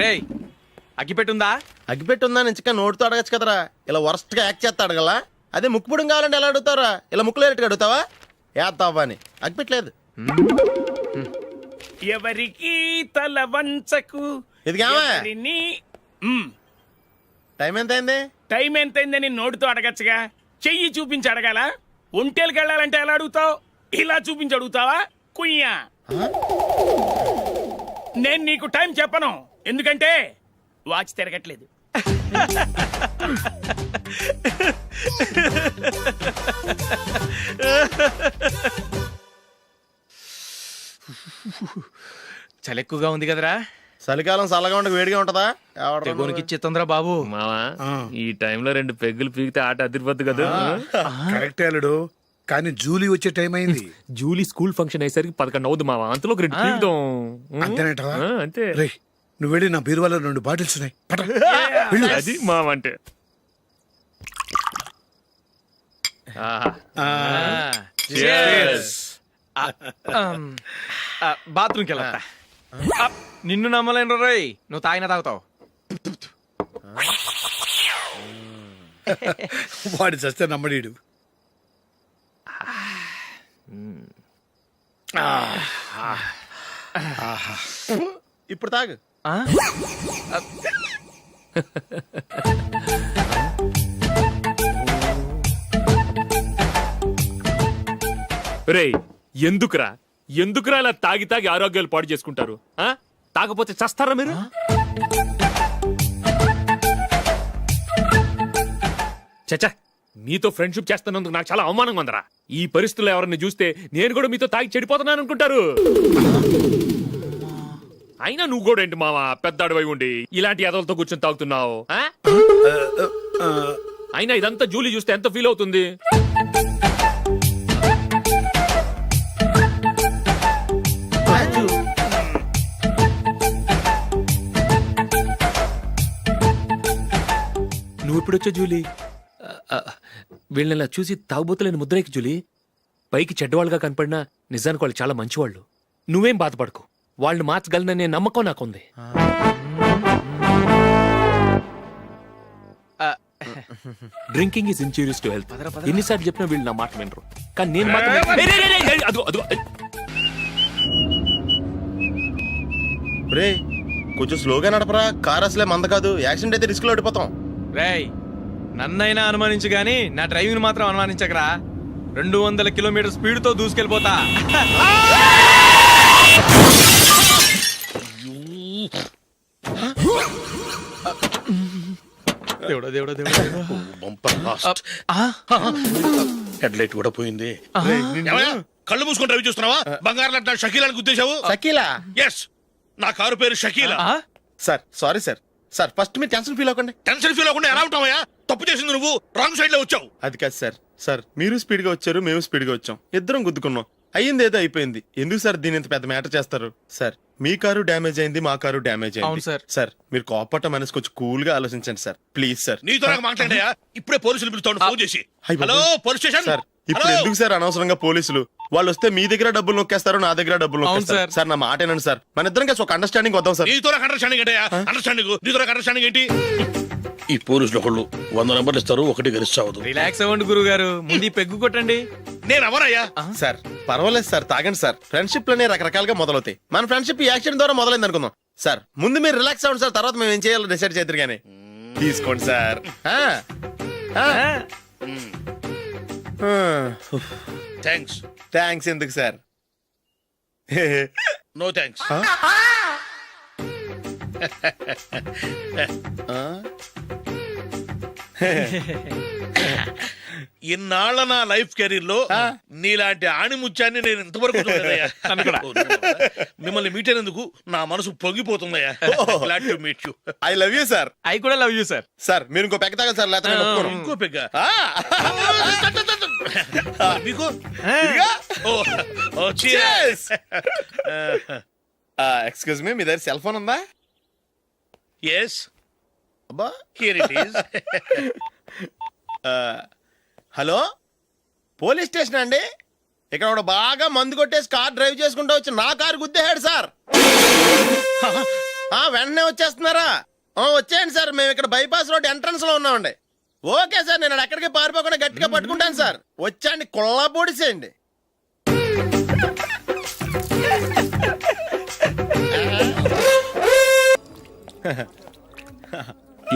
రేయ్ అగ్గిపెట్టుందా? అగ్గిపెట్టుందా నుంచి నోటితో అడగచ్చు కదరా, ఇలా వరస్ట్ గా యాక్ట్ చేస్తా అడగలా. అదే ముక్కుపుడం కావాలంటే ఎలా అడుగుతారా? ఇలా ముక్కులేటట్టుగా అడుగుతావా? ఏత్తావా అని అగ్గిపెట్టలేదు. ఎవరికి తల వంచకు. ఇది కావా? టైం ఎంత అయింది? టైం ఎంతైందని నోటితో అడగచ్చుగా, చెయ్యి చూపించి అడగాల. ఒంటేలకు వెళ్ళాలంటే ఎలా అడుగుతావు? ఇలా చూపించి అడుగుతావా? కుయ్యా. నేను నీకు టైం చెప్పను, ఎందుకంటే వాచ్ తిరగట్లేదు. చలి ఎక్కువగా ఉంది కదరా. చలికాలం చల్లగా ఉండక వేడిగా ఉంటదా? తెగోనికి ఇచ్చేతుందిరా బాబు. మావా ఈ టైంలో 2 పెగ్గులు పీకితే ఆట అదిరిపోద్దు కదా. కరెక్ట్ అల్లుడు, కానీ జూలీ వచ్చే టైం అయింది. జూలీ స్కూల్ ఫంక్షన్ అయ్యేసరికి 11 అవుద్ది మావా, అంతలో 2 పీకుతాం. అంతేనేటవా? అంతే. రే, నువ్వు వెళ్ళి నా బీరువాలో 2 బాటిల్స్ ఉన్నాయి, పట. అది మావా అంటే. బాత్రూమ్కి వెళ్ళా. నిన్ను నమ్మలేను రోయ్, నువ్వు తాగినా తాగుతావు. వాడి చస్తే నమ్మడీడు. ఇప్పుడు తాగు. రేయ్ ఎందుకురా ఇలా తాగి తాగి ఆరోగ్యాలు పాడు చేసుకుంటారు? తాగపోతే చస్తారా మీరు? చచ్చా, మీతో ఫ్రెండ్షిప్ చేస్తున్నందుకు నాకు చాలా అవమానంగా ఉందరా. ఈ పరిస్థితుల్లో ఎవరిని చూస్తే నేను కూడా మీతో తాగి చెడిపోతున్నాను అనుకుంటారు. అయినా నువ్వు కూడా ఏంటి మావా, పెద్ద అడవై ఉండి ఇలాంటి ఎదలతో కూర్చొని తాగుతున్నావు? అయినా ఇదంతా జూలీ చూస్తే ఎంత ఫీల్ అవుతుంది? నువ్వు ఇప్పుడొచ్చా జూలీ? వీళ్ళని చూసి తాగుబోతులేని ముద్రేకి జూలీ. పైకి చెడ్డవాళ్ళుగా కనపడినా నిజానికి వాళ్ళు చాలా మంచివాళ్ళు. నువ్వేం బాధపడకు, వాళ్ళని మార్చగలననే నమ్మకం నాకుంది. Drinking is injurious to health. ఎన్నిసార్లు చెప్పినా వీళ్ళు నా మాట వినరు, కానీ నేను మాత్రం. రే కొంచెం స్లోగా నడపరా, కార్ అసలే మంద కాదు. యాక్సిడెంట్ అయితే రిస్క్ లో ఓడిపోతాం. రేయ్ నన్నైనా అనుమానించు గాని నా డ్రైవింగ్ మాత్రం అనుమానించకరా. 200 కిలోమీటర్ స్పీడ్ తో దూసుకెళ్ళిపోతా. హెడ్ లైట్ కూడా పోయింది. కళ్ళు మూసుకొని రవి చూస్తున్నావా? బంగారం లాంటి షకీలాని గుద్దేశావు. షకీలా? ఎస్, నా కారు పేరు Shakeela. Sir sorry sir. Sir first మీరు టెన్షన్ ఫీల్ అవ్వకండి. టెన్షన్ ఫీల్ అవ్వకుండా ఎలా ఉంటావయ్యా? తప్పు చేసింది నువ్వు, రాంగ్ సైడ్ లో వచ్చావు. అది కాదు సార్. సార్ మీరు స్పీడ్ గా వచ్చారు, మేము స్పీడ్ గా వచ్చాం, ఇద్దరం గుద్దుకున్నాం. అయ్యింది ఏదో అయిపోయింది. ఎందుకు సార్ దీని ఇంత పెద్ద మ్యాటర్ చేస్తారు? సార్ మీ కారు డ్యామేజ్ అయింది, మా కారు డ్యామేజ్ అయింది. సార్ మీరు కోపట్ట మనసు కొంచెం కూల్ గా ఆలోచించండి సార్, ప్లీజ్ సార్. నీతో నాకు మాట్లాడాయా? ఇప్పుడే పోలీసులు పిలుస్తాను, ఫోన్ చేసి. Hello police station. సార్ ఇప్పుడు ఎందుకు సార్ అనవసరంగా పోలీసులు? వాళ్ళు వస్తే మీ దగ్గర డబ్బులు నొక్కేస్తారు, నా దగ్గర డబ్బులు నొక్కేస్తారు. సార్ నా మాట ఏనండి సార్, మన ఇద్దరం కలిసి ఒక అండర్స్టాండింగ్ వద్దాం సార్. నీతో నాకు అండర్స్టాండింగ్ ఏంటయ్యా? అండర్స్టాండింగ్ నీతో నాకు అండర్స్టాండింగ్ ఏంటి? ఈ పోలీసులు ఒకళ్ళు 100 నెంబర్లు ఇస్తారు, ఒకటి గెలిచావదు. రిలాక్స్ అవ్వండి గురువు గారు, ముందు పెగ్గు కొట్టండి. నేను ఎవరయ్యా? సార్ పర్వాలేదు సార్, తాగండి సార్. ఫ్రెండ్షిప్ లోనే రకరకాలుగా మొదలవుతాయి. మన ఫ్రెండ్షిప్ ఈ యాక్సిడెంట్ ద్వారా మొదలైంది అనుకుందాం. సార్ ముందు మీరు రిలాక్స్ అవ్వండి సార్, తర్వాత మేము ఏం చేయాలో డిసైడ్ చేద్దరు గానీ. తీసుకోండి సార్. థ్యాంక్స్. థ్యాంక్స్ ఎందుకు సార్? No thanks. ఇన్నాళ్ళ నా లైఫ్ కెరీర్ లో నీలాంటి ఆణిముత్యాన్ని నేను ఇంతవరకు చూడలేదయ్యా. మిమ్మల్ని మీట్ అయినందుకు నా మనసు పొంగిపోతుందయ్యా. Glad to meet you. I love you sir. I కూడా లవ్ యూ సార్. సార్ మీరు ఇంకో పెక్క తాగండి సార్, లేకపోతే నేను ఒప్పుకోను. ఇంకో పెగ్గ మీకు? ఎక్స్క్యూజ్ మీ, మీ దగ్గర సెల్ ఫోన్ ఉందా? Yes. అబ్బా Here it is. Hello police station అండి? ఇక్కడ ఒకడు బాగా మందు కొట్టేసి కార్ డ్రైవ్ చేసుకుంటూ వచ్చి నా కారు గుద్దేశాడు సార్. వెంటనే వచ్చేస్తున్నారా? వచ్చేయండి సార్, మేము ఇక్కడ బైపాస్ రోడ్ ఎంట్రన్స్ లో ఉన్నామండి. ఓకే సార్, నేను ఎక్కడికి పారిపోకుండా గట్టిగా పట్టుకుంటాను సార్. వచ్చాండి, కుళ్ళ పొడిసేయండి.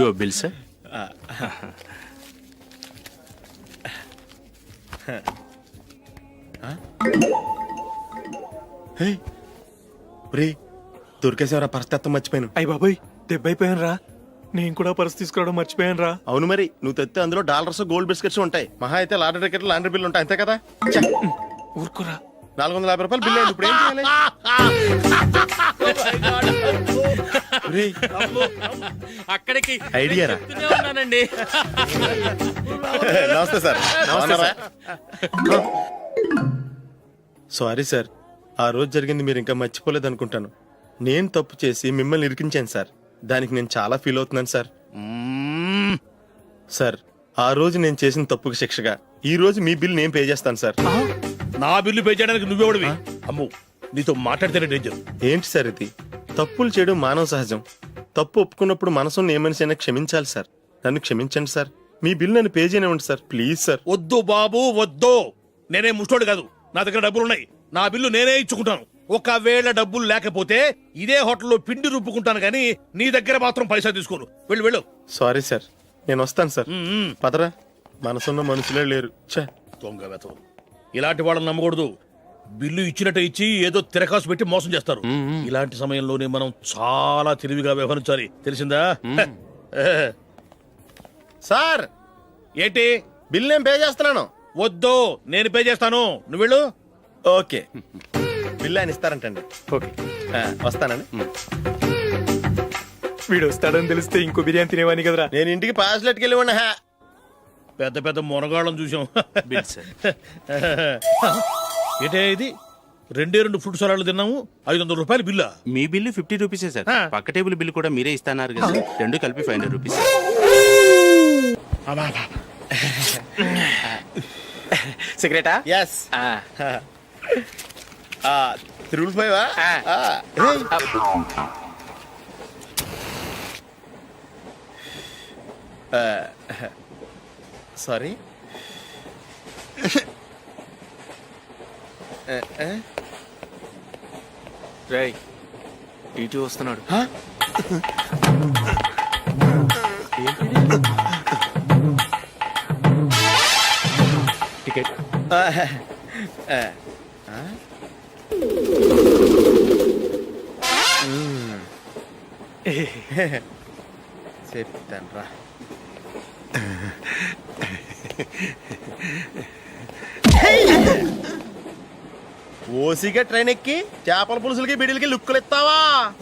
Your bill sir. దొరికేసేవరా, పరిస్థితి మర్చిపోయాను. అయ్య బాబాయ్, దెబ్బైపోయాను రా. నేను కూడా పర్స్ తీసుకురావడం మర్చిపోయాను రా. అవును మరి, నువ్వు తెస్తే అందులో డాలర్స్ గోల్డ్ బిస్కెట్స్ ఉంటాయి. మహా అయితే లాటరీ టికెట్ లాండ్రీ బిల్లు ఉంటాయి, అంతే కదా. ఊరుకురా. 450 రూపాయలు బిల్లు అయింది. ఇప్పుడు ఏం చేయాలి? ఒరేయ్, అక్కడికి ఐడియా రా. చెప్తూనే ఉన్నానండి. నమస్తే సార్. సారీ సార్, ఆ రోజు జరిగింది మీరు ఇంకా మర్చిపోలేదు అనుకుంటాను. నేను తప్పు చేసి మిమ్మల్ని ఇరికించాను సార్. దానికి నేను చాలా ఫీల్ అవుతున్నాను సార్. సార్, ఆ రోజు నేను చేసిన తప్పుకి శిక్షగా ఈ రోజు మీ బిల్ నేను పే చేస్తాను సార్. నా బిల్లు పే చేయడానికి నువ్వెవడివి? అమ్ము, నీతో మాట్లాడితేనే డేంజర్. ఏంటి సార్ ఇది? తప్పులు చేయడం మానవ సహజం. తప్పు ఒప్పుకున్నప్పుడు మనసుని ఏ మనిషి అయినా క్షమించాలి సార్. నన్ను క్షమించండి సార్. మీ బిల్ నన్ను పే చేయనివ్వండి సార్, ప్లీజ్ సార్. వద్దు బాబు, వద్దు. నేనే ముష్టోడు కాదు, నా దగ్గర డబ్బులున్నాయి. నా బిల్లు నేనే ఇచ్చుకుంటాను. ఒకవేళ డబ్బులు లేకపోతే ఇదే హోటల్లో పిండి రుబ్బుకుంటాను, కానీ నీ దగ్గర మాత్రం పైసా తీసుకోను. వెళ్ళు వెళ్ళు. సారీ సార్, నేను వస్తాను సార్. పదరా, మనసున్న మనుషులే లేరు. ఛే, దొంగ వెతవు. ఇలాంటి వాళ్ళని నమ్మకూడదు. బిల్లు ఇచ్చినట్టు ఇచ్చి ఏదో తిరకాసు పెట్టి మోసం చేస్తారు. ఇలాంటి సమయంలోనే మనం చాలా తెలివిగా వ్యవహరించాలి, తెలిసిందా? సార్, ఏంటి? బిల్ నేను పే చేస్తున్నాను. వద్దు, నేను పే చేస్తాను, నువ్వు వెళ్ళు. ఓకే, బిల్ ఆయన ఇస్తారంటండి. ఓకే, వస్తానండి. వీడు వస్తాడని తెలిస్తే ఇంకో బిర్యానీ తినేవాని కదరా. నేను ఇంటికి పాస్లెట్కి వెళ్ళి ఉన్నా. పెద్ద పెద్ద మొనగాళ్ళం చూసాం. Bill sir. ఏంటే ఇది? 2 ఫ్రూట్ సలాడ్లు తిన్నాము, 500 రూపాయలు బిల్లా? మీ బిల్లు 50 రూపీసే సార్. పక్క టేబుల్ బిల్లు కూడా మీరే ఇస్తాన్నారు కదా, రెండు కలిపి 500 రూపీస్. సిగరెటా? ఎస్. 355. సారీ. రేయ్, ఇటు వస్తున్నాడు. టికెట్. చెప్తాను రా. ఓసిగా ట్రైన్ ఎక్కి చేపల పులుసులకి బిడిలకి లుక్కులు ఇస్తావా?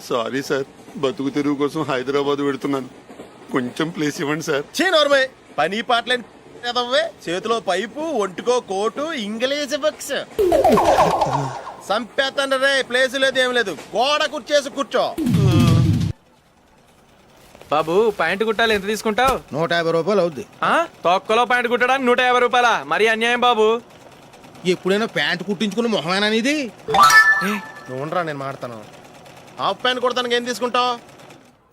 సారీ సార్, బతుకు తెరువు కోసం హైదరాబాద్ పెడుతున్నాను, కొంచెం ప్లేస్ ఇవ్వండి సార్. నోర్మై, పని పాటలేని ఎదవ్వే. చేతిలో పైపు, ఒంటికో కోటు, ఇంగ్లీష్ బుక్స్. సంపేతండ్రి రే, ప్లేస్ లేదు ఏం లేదు, గోడ కుర్చేసి కూర్చో. బాబు, ప్యాంటు కుట్టాలి, ఎంత తీసుకుంటావు? 150 రూపాయలు అవుద్ది. తొక్కలో ప్యాంటు కుట్టడానికి 150 రూపాయలా? మరి అన్యాయం బాబు. ఎప్పుడైనా ప్యాంట్ కుట్టించుకున్న మొహమేనా ఇది? నువ్వురా, నేను మాడతాను. హాఫ్ ప్యాంట్ కుడతానికి ఏం తీసుకుంటావు?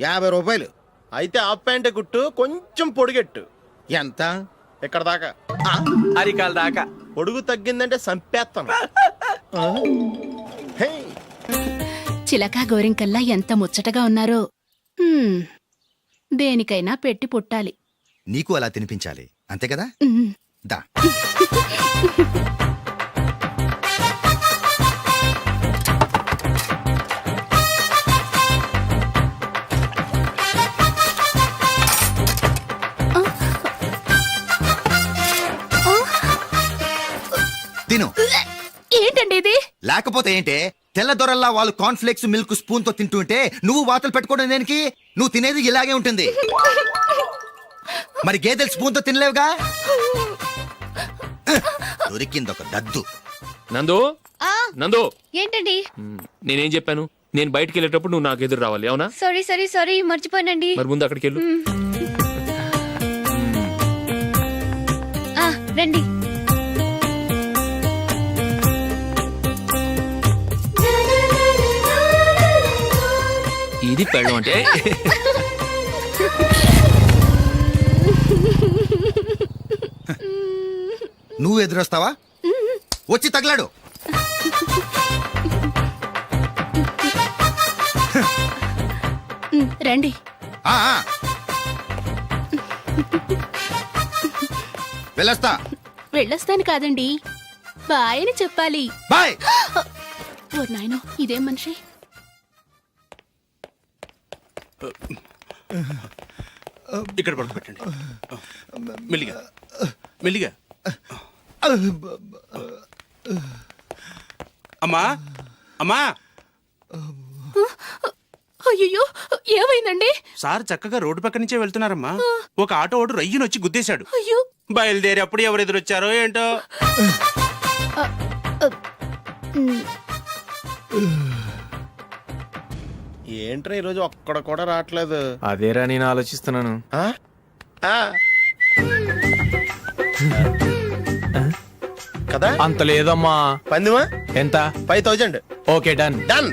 50 రూపాయలు. అయితే హాఫ్ ప్యాంటే కుట్టు, కొంచెం పొడిగెట్టు. ఎంత? ఇక్కడ దాకా, అరికాల దాకా. పొడుగు తగ్గిందంటే సంపేస్తాను. హే, చిలకా గోరింకల్లా ఎంత ముచ్చటగా ఉన్నారో. దేనికైనా పెట్టి పుట్టాలి. నీకు అలా తినిపించాలి, అంతే కదా? దా. తిను. ఏంటండి ఇది? లేకపోతే ఏంటే, తెల్లదొరల్లా వాళ్ళు కార్న్ఫ్లేక్స్ మిల్క్ స్పూన్ తో తింటుంటే నువ్వు వాతలు పెట్టుకోవడం దేనికి? నువ్వు తినేది ఇలాగే ఉంటుంది. మరి గేదెలు స్పూన్ తో తినలేవుగా. దొరికింది ఒక దద్దు. నందు, నందు, ఏంటండి? నేనేం చెప్పాను? నేను బయటికి వెళ్ళేటప్పుడు నువ్వు నాకు ఎదురు రావాలి, అవునా? సారీ మర్చిపోయానండి. మరి ముందు అక్కడికి వెళ్ళు. రండి. ఇది పెళ్ళం అంటే. నువ్వు ఎదురొస్తావా? వచ్చి తగలాడు. రండి. ఆ, ఆ. వెళ్ళొస్తా. వెళ్ళొస్తాను కాదండి, బాయ్ అని చెప్పాలి. బాయ్. ఓ నాయనో, ఇదేం మనిషి. ఇక్కడ పడుకోబెట్టండి. మెల్లిగా మెల్లిగా. అమ్మా అమ్మా, అయ్యో, ఏమైందండి? సార్ చక్కగా రోడ్డు పక్క నుంచే వెళ్తున్నారమ్మా. ఒక ఆటో ఓడు రయ్యను వచ్చి గుద్దేశాడు. అయ్యో. బయలుదేరి అప్పుడు ఎవరు ఎదురొచ్చారో ఏంటో. ఏంట్రా ఈరోజు ఒక్కడ కూడా రావట్లేదు. అదేరా నేను ఆలోచిస్తున్నాను. ఆ? ఆ. కదా అంత లేదమ్మా. పందిమా ఎంత? 5000. Okay, done. డన్.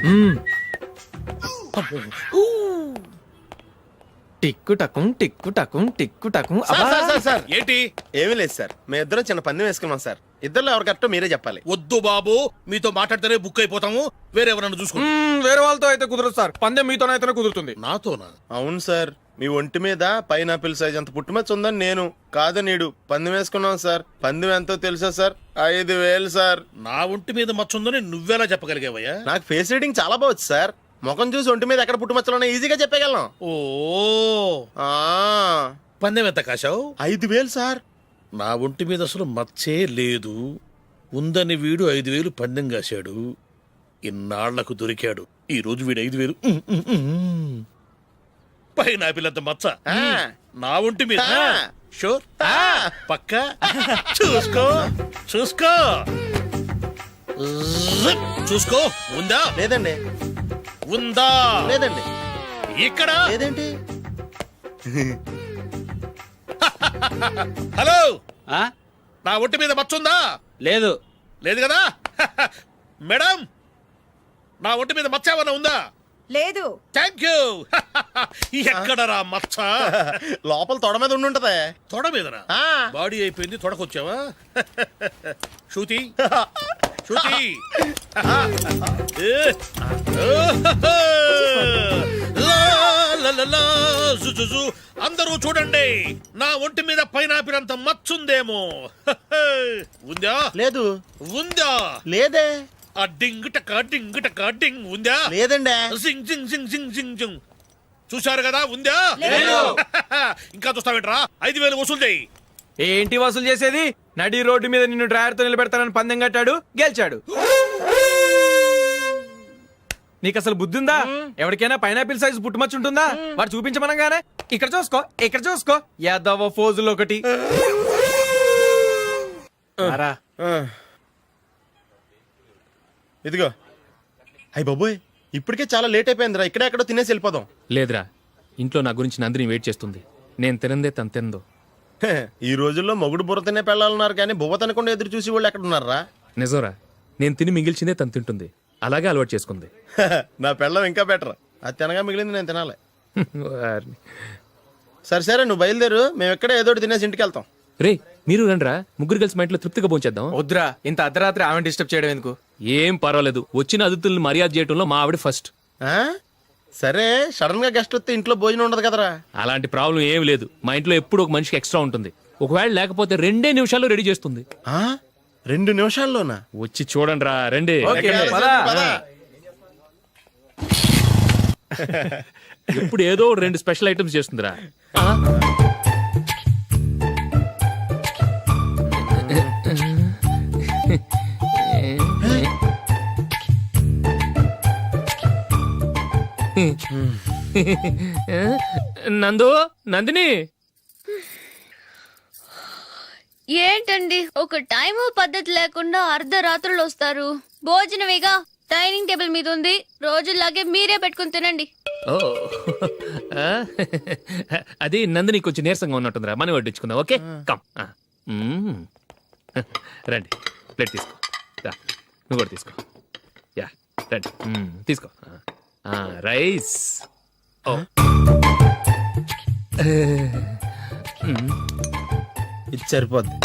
టిక్కు టకుం టిక్కు టకుం టిక్కు టకుం. సార్ ఏంటి? ఏమీ లేదు సార్, మేము ఇద్దరం చిన్న పందెం వేసుకున్నాం సార్. ఇద్దరు ఎవరు కరెక్టో మీరే చెప్పాలి. వద్దు బాబు, మీతో మాట్లాడితేనే బుక్ అయిపోతాము. వేరే ఎవరన్నా చూసుకోండి. వేరే వాళ్ళతో అయితే కుదరదు సార్, పందెం మీతోనైతేనే కుదురుతుంది. నాతోనా? అవును సార్, మీ ఒంటి మీద పైనాపిల్ సైజ్ అంత పుట్టుమచ్చ ఉందని నేను కాదు నీడు పందెం వేసుకున్నాం సార్. పందెం ఎంతో తెలుసా సార్? 5000 సార్. నా ఒంటి మీద మచ్చ ఉందని నువ్వెలా చెప్పగలిగావయ్యా? నాకు ఫేస్ రీడింగ్ చాలా బాగుంది సార్. ముఖం చూసి ఒంటి మీద ఎక్కడ పుట్టుమచ్చలో ఈజీగా చెప్పగలను. ఓ, ఆ, పందెం ఎంత కాశావు? 5000 సార్. నా ఒంటి మీద అసలు మచ్చే లేదు. ఉందని వీడు 5000 పందెం కాశాడు. ఇన్నాళ్లకు దొరికాడు. ఈ రోజు వీడు 5000. పైన పిల్లంత మచ్చ ఆ. నా ఒంటి మీద. ఆ. షూర్? ఆ. పక్క చూసుకో చూసుకో జిప్. చూసుకో. ఉందా? లేదండి. ఉందా? లేదండి. ఇక్కడ లేదేంటి? హలో, ఆ? నా ఒంటి మీద మచ్చ ఉందా? లేదు. లేదు కదా? మేడం, నా ఒంటి మీద మచ్చ ఏమన్నా ఉందా? లేదు. Thank you. ఎక్కడరా మచ్చ? లోపల తొడ మీద ఉండుంటదే. తొడ మీదనా? ఆ. బాడీ అయిపోయింది, తొడకొచ్చావా? శృతి శృతి. లా, లా, లా, లా, జు, జు, జు. అందరూ చూడండి, నా ఒంటి మీద పైనాపిల్ అంత మచ్చుందేమో. ఉందా? లేదు. ఉందా? లేదే. ఆ డింగ్ టక డింగ్ టక డింగ్. ఉందా? లేదండి. జింగ్ జింగ్ జింగ్ జింగ్ జింగ్ జింగ్. చూశారు కదా? ఉందా? ఇంకా చూస్తావేంట్రా? 5000 వసూలు చేయి. ఏంటి వసూలు చేసేది? నడి రోడ్డు మీద నిన్ను డ్రైవర్తో నిలబెడతానని పందెం కట్టాడు, గెలిచాడు. నీకు అసలు బుద్ధి ఉందా? ఎవరికైనా పైనాపిల్ సైజ్ పుట్టుమచ్చ ఉంటుందా? వాడు చూపించమనగానే ఇక్కడ చూసుకో, ఇక్కడ చూసుకో, యాదవ ఫోజులు ఒకటి. రా. ఆ. ఇదిగో. అయ్య బాబోయ్, ఇప్పటికే చాలా లేట్ అయిపోయిందిరా. ఇక్కడే ఎక్కడో తినేసి వెళ్ళిపోదాం. లేదురా, ఇంట్లో నా గురించి నందిని వెయిట్ చేస్తుంది. నేను తినందే తను తిందో. హే, ఈ రోజుల్లో మొగుడు బుర్ర తినే పెళ్ళాలన్నారు కానీ బువ్వ తినకుండా ఎదురు చూసి వాళ్ళు ఎక్కడ ఉన్నారా? నిజంరా, నేను తిని మిగిల్చిందే తను తింటుంది. అలాగే అలవాటు చేసుకుంది. నా పెళ్ళం ఇంకా బెటర్. అది తినగా మిగిలింది నేను తినాలి. వారిని. సరే సరే, నువ్వు బయలుదేరు. మేము ఎక్కడ ఏదో ఒకటి తినేసి ఇంటికి వెళ్తాం. రే, మీరు రండ్రా, ముగ్గురు కలిసి మా ఇంట్లో తృప్తిగా పోంచేద్దాం. వద్దురా, ఇంత అర్ధరాత్రి ఆమె డిస్టర్బ్ చేయడం ఎందుకు? ఏం పర్వాలేదు, వచ్చిన అతిథుల్ని మర్యాద చేయడంలో మా ఆవిడ ఫస్ట్. ఆ? సరే, సడన్ గా గెస్ట్ వస్తే ఇంట్లో భోజనం ఉండదు కదరా. అలాంటి ప్రాబ్లం ఏం లేదు. మా ఇంట్లో ఎప్పుడు ఒక మనిషికి ఎక్స్ట్రా ఉంటుంది. ఒకవేళ లేకపోతే 2 నిమిషాల్లో రెడీ చేస్తుంది. ఆ? 2 నిమిషాల్లోనా? వచ్చి చూడండి రా, రండి. ఓకే, పద. ఇప్పుడు ఏదో 2 స్పెషల్ ఐటమ్స్ చేస్తుందిరా. నందు, నందిని. ఏంటండి ఒక టైము పద్ధతి లేకుండా అర్ధరాత్రులు వస్తారు? భోజనమేగా డైనింగ్ టేబుల్ మీద ఉంది, రోజుల్లాగే మీరే పెట్టుకుని తినండి. ఓ, అది నందిని కొంచెం నీరసంగా ఉన్నట్టుందిరా, మనీ వడ్డించుకుందాం. Okay, come. రండి, ప్లేట్ తీసుకో. రా, నువ్వు కూడా తీసుకో. యా, రండి, తీసుకో. రైస్. ఇది సరిపోద్ది.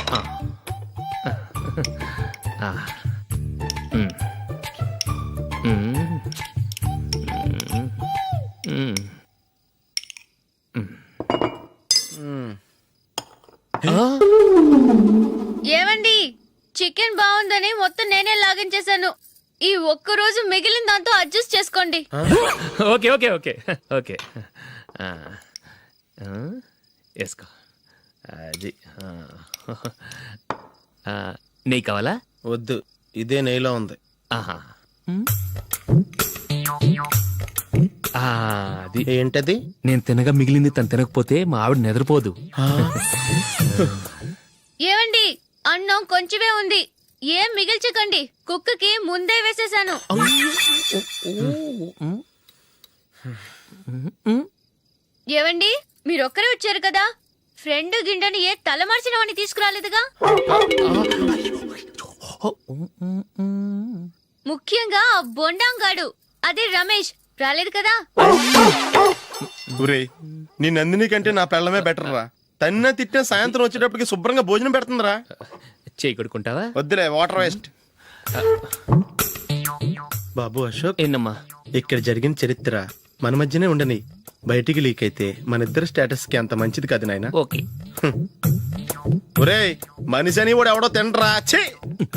ఏమండి చికెన్ బాగుందని మొత్తం నేనే లాగించేశాను. ఈ ఒక్క రోజు మిగిలిన దాంతో అడ్జస్ట్ చేసుకోండి. ఓకే ఓకే ఓకే ఓకే వేసుకో. అది నెయ్యి కావాలా? వద్దు, ఇదే నెయ్యిలో ఉంది. ఆహా. అది ఏంటది? నేను తినగా మిగిలింది తను తినకపోతే మా ఆవిడ నిద్రపోదు. ఏమండి అన్నం కొంచెమే ఉంది, ఏం మిగిల్చకండి. కుక్కకి ముందే వేసేసాను. ఏవండి మీరొక్కరే వచ్చారు కదా, ఫ్రెండ్ గిండెని ఏ తలమార్చిన వాడిని తీసుకురాలేదుగా? ముఖ్యంగా ఆ బొండాంగాడు అదే రమేష్ రాలేదు కదా? ఊరే, నీ నందిని కంటే నా పెళ్ళమే బెటర్ రా. తన్న తిట్టిన సాయంత్రం వచ్చేటప్పటికి శుభ్రంగా భోజనం పెడుతుందిరా. చేయి కొడుకుంటావా? వద్దులే, వాటర్ వేస్ట్. బాబు అశోక్, ఏంటమ్మా? ఇక్కడ జరిగిన చరిత్ర మన మధ్యనే ఉండని, బయటికి లీక్ అయితే మన ఇద్దరు స్టేటస్ కి అంత మంచిది కాదు నాయన. ఓకే. ఒరేయ్, మనిషి అని కూడా ఎవడో తినరా. ఛీ,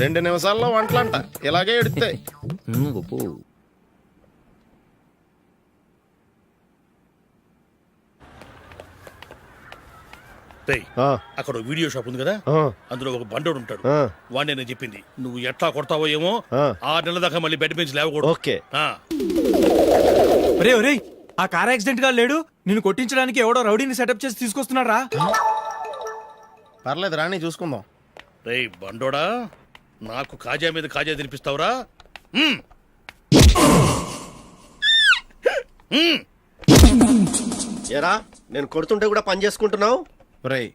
2 నిమిషాల్లో వంటలంట ఇలాగే ఎడుతాయి. రేయ్, అక్కడ ఓ వీడియో షాప్ ఉంది కదా, అందులో ఒక బండోడు ఉంటాడు. వాడిని నేను చెప్పింది నువ్వు ఎట్లా కొడతావో ఏమో, 6 నెలల దాకా మళ్ళీ బెడ్ బెంచ్ లేవకూడదు. ఓకే. ఒరే ఒరే, ఆ కార్ యాక్సిడెంట్ గా లేడు, నిన్ను కొట్టించడానికి ఎవడో రౌడీని సెటప్ చేసి తీసుకొస్తున్నారా? పర్లేదు రాని, చూసుకుందాం. రేయ్ బండోడా, నాకు కాజా మీద కాజా తినిపిస్తావురా? ఎరా, నేను కొడుతుంటే కూడా పని చేసుకుంటున్నావు. ఒరేయ్,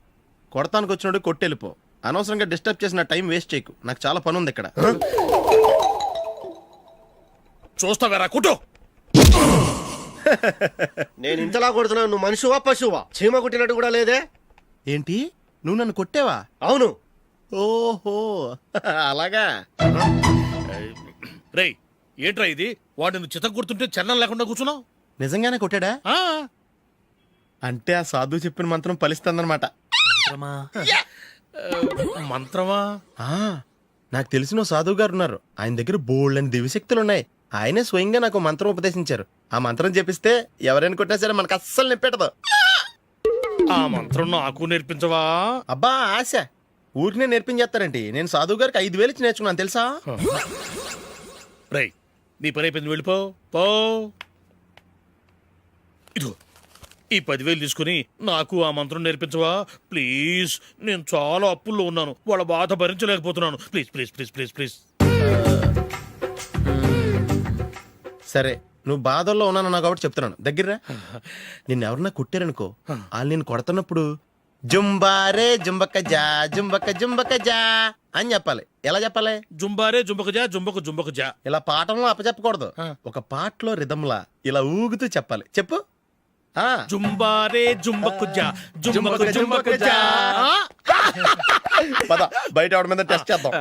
కొడతానికి వచ్చినోడు కొట్టెళ్ళిపో. అనవసరంగా డిస్టర్బ్ చేసిన టైం వేస్ట్ చేయకు, నాకు చాలా పని ఉంది ఇక్కడ. చూస్తావేరా కుట్టు. నేను ఇంతలా కొడుతున్నావు, నువ్వు మనిషివా పశువా? చీమ కుట్టినట్టు కూడా లేదే. ఏంటి, నువ్వు నన్ను కొట్టేవా? అవును. ఓహో, అలాగా. రేయ్ ఏంట్రా ఇది, వాడు నువ్వు చిత్త గుర్తుంటే చలనం లేకుండా కూర్చున్నావు. నిజంగానే కొట్టాడా? అంటే ఆ సాధువు చెప్పిన మంత్రం ఫలిస్తుందన్నమాట. మంత్రమా? నాకు తెలిసిన ఓ సాధువు గారు ఉన్నారు, ఆయన దగ్గర బోల్డని దివ్యశక్తులు ఉన్నాయి. ఆయనే స్వయంగా నాకు మంత్రం ఉపదేశించారు. ఆ మంత్రం చెప్పిస్తే ఎవరైనా కొట్టినా సరే మనకు అస్సలు నిప్పెట్టదు. ఆ మంత్రం నాకు నేర్పించవా? అబ్బా ఆశ, ఊరినే నేర్పించేస్తారండి. నేను సాధువు గారికి 5,000 ఇచ్చి నేర్చుకున్నాను తెలుసా? రేయ్ నీ పని అయిపోయింది, వెళ్ళిపో పో. ఇదిగో ఈ 10,000 తీసుకుని నాకు ఆ మంత్రం నేర్పించవా ప్లీజ్? నేను చాలా అప్పుల్లో ఉన్నాను, వాళ్ళ బాధ భరించలేకపోతున్నాను. Please please please please please. సరే, నువ్వు బాధల్లో ఉన్నాను నాకు కాబట్టి చెప్తున్నాను. దగ్గర నిన్ను ఎవరన్నా కుట్టారనుకో, వాళ్ళు నేను కొడుతున్నప్పుడు జుంబారే జుంబక జా జుంబక జుంబక జా అని చెప్పాలి. ఎలా చెప్పాలి? జుంబారే జుంబక జా జుంబకు జుంబకు జా. ఇలా పాఠంలో అప్పచెప్పకూడదు, ఒక పాటలో రిధంలా ఇలా ఊగుతూ చెప్పాలి. చెప్పు. జుంబారే జుంబకు జా జుంబకు జుంబకు జా. పద బయట ఎవరి మీద టెస్ట్ చేద్దాం.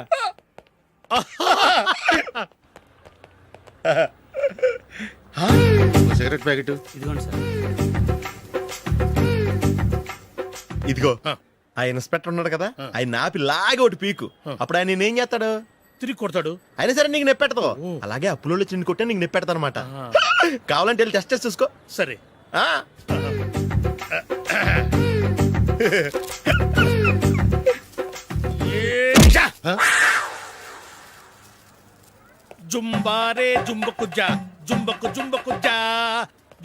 సిగరెట్ ప్యాకెట్ ఇదిగో. ఆ ఇన్స్పెక్టర్ ఉన్నాడు కదా, ఆయన నాపి లాగే ఒకటి పీకు. అప్పుడు ఆయన నేనేం చేస్తాడు? తిరిగి కొడతాడు. అయినా సరే నీకు నెప్పెడతావు. అలాగే అప్పులో చిన్న కొట్టే నీకు నెప్పెడతా అనమాట. కావాలంటే వెళ్ళి టెస్ట్ చేసి చూసుకో. సరే. జుంబారే జుంబకు జా జుంబకు జుంబకు జా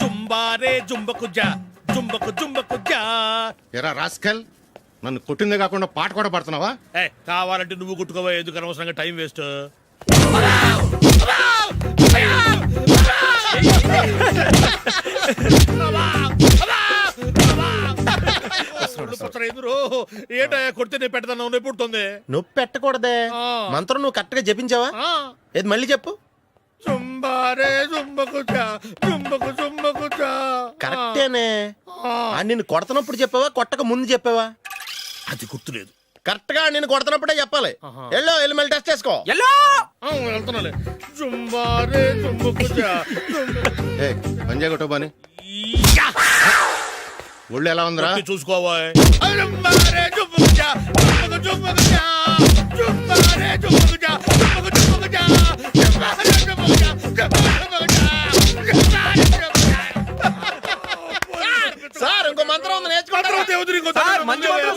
జుంబారే జుంబకు జా జుంబకు జుంబకు జా. ఎరా రాస్కల్, నన్ను కొట్టిందే కాకుండా పాట కూడా పడుతున్నావా? కావాలంటే నువ్వు కుట్టుకోవా, ఎందుకు అనవసరంగా టైం వేస్ట్. ఏటా కొడితే నేను పెడతాను, నొప్పి పుడుతుంది. నొప్పి పెట్టకూడదే. మంత్రం నువ్వు కరెక్ట్ గా జపించావా? ఏది మళ్ళీ చెప్పు. జుంబారే జుంబకుచా జుంబకు జుంబకుచా. కరెక్టేనే నిన్ను కొడుతున్నప్పుడు చెప్పావా కొట్టక ముందు చెప్పావా? అది గుర్తులేదు. కరెక్ట్ గా నిన్ను కొడుతున్నప్పుడే చెప్పాలి. వెళ్ళి మళ్ళీ టెస్ట్ చేసుకో. వెళ్తున్నాలే. జుంబారే జుంబకుచా పంజాయ్ కొట్టు బాని. ఒళ్ళు ఎలా ఉందిరా? చూసుకోవా. జుంబారే జుంబకుచా జుంబకు జుంబకుచా జుంబారే జుంబకుచా జుంబకు జుంబకుచా జుంబారే జుంబకుచా జుంబకు జుంబకుచా జుంబారే జుంబకుచా. సార్ ఇంకో మంత్రం ఉంది నేర్చుకుంటారా? దేవుడి సార్, మంచి మంత్రం